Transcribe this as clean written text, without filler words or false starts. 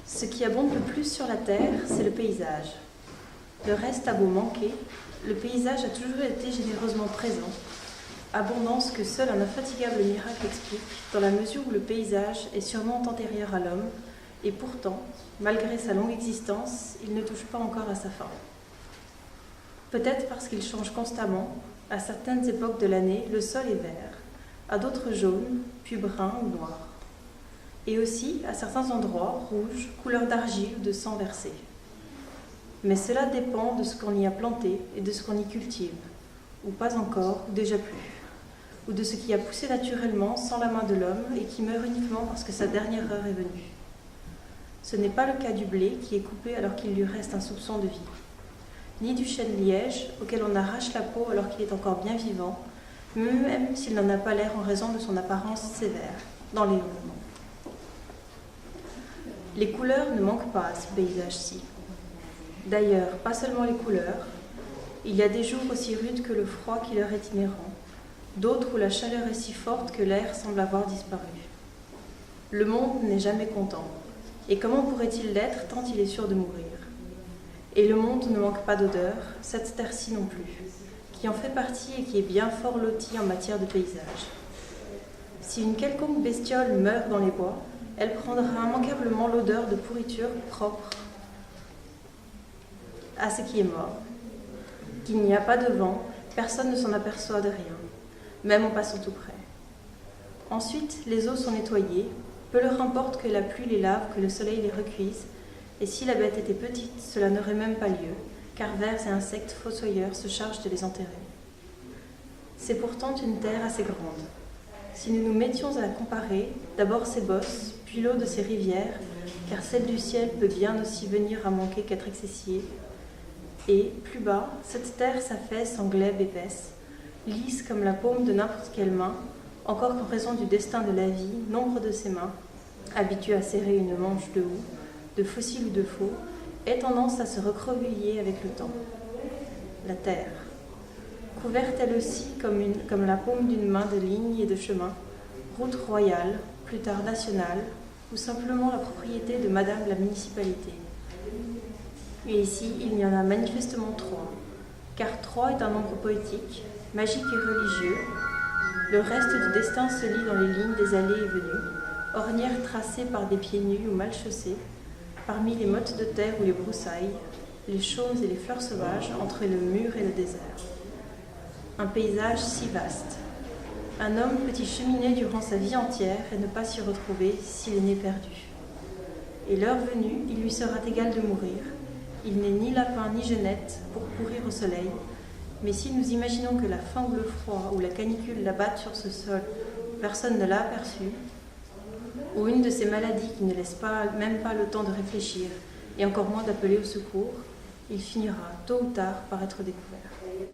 Ce qui abonde le plus sur la terre, c'est le paysage. Le reste a beau manquer, le paysage a toujours été généreusement présent, abondance que seul un infatigable miracle explique, dans la mesure où le paysage est sûrement antérieur à l'homme, et pourtant, malgré sa longue existence, il ne touche pas encore à sa fin. Peut-être parce qu'il change constamment, à certaines époques de l'année, le sol est vert, à d'autres jaune, puis brun ou noir. Et aussi, à certains endroits, rouge, couleur d'argile ou de sang versé. Mais cela dépend de ce qu'on y a planté et de ce qu'on y cultive, ou pas encore, ou déjà plus, ou de ce qui a poussé naturellement sans la main de l'homme et qui meurt uniquement parce que sa dernière heure est venue. Ce n'est pas le cas du blé qui est coupé alors qu'il lui reste un soupçon de vie, ni du chêne liège auquel on arrache la peau alors qu'il est encore bien vivant, même s'il n'en a pas l'air en raison de son apparence sévère, dans les moments. Les couleurs ne manquent pas à ce paysage-ci. D'ailleurs, pas seulement les couleurs, il y a des jours aussi rudes que le froid qui leur est inhérent, d'autres où la chaleur est si forte que l'air semble avoir disparu. Le monde n'est jamais content, et comment pourrait-il l'être tant il est sûr de mourir? Et le monde ne manque pas d'odeur, cette terre-ci non plus, qui en fait partie et qui est bien fort lotie en matière de paysage. Si une quelconque bestiole meurt dans les bois, elle prendra immanquablement l'odeur de pourriture propre à ce qui est mort. Qu'il n'y a pas de vent, personne ne s'en aperçoit de rien, même en passant tout près. Ensuite, les eaux sont nettoyées, peu leur importe que la pluie les lave, que le soleil les recuise, et si la bête était petite, cela n'aurait même pas lieu, car vers et insectes fossoyeurs se chargent de les enterrer. C'est pourtant une terre assez grande. Si nous nous mettions à comparer, d'abord ses bosses, puis l'eau de ses rivières, car celle du ciel peut bien aussi venir à manquer qu'être excessive, et, plus bas, cette terre s'affaisse en glèbe épaisse, lisse comme la paume de n'importe quelle main, encore qu'en raison du destin de la vie, nombre de ses mains, habituées à serrer une manche de houx, de fossile ou de faux, aient tendance à se recroqueviller avec le temps. La terre, couverte elle aussi comme la paume d'une main de lignes et de chemins, route royale, plus tard nationale, ou simplement la propriété de Madame la municipalité. Et ici, il y en a manifestement trois, car trois est un nombre poétique, magique et religieux. Le reste du destin se lit dans les lignes des allées et venues, ornières tracées par des pieds nus ou mal chaussés, parmi les mottes de terre ou les broussailles, les chaumes et les fleurs sauvages entre le mur et le désert. Un paysage si vaste. Un homme peut y cheminer durant sa vie entière et ne pas s'y retrouver s'il est né perdu. Et l'heure venue, il lui sera égal de mourir. Il n'est ni lapin ni genette pour pourrir au soleil, mais si nous imaginons que la faim ou le froid ou la canicule l'abattent sur ce sol, personne ne l'a aperçu, ou une de ces maladies qui ne laissent même pas le temps de réfléchir, et encore moins d'appeler au secours, il finira tôt ou tard par être découvert.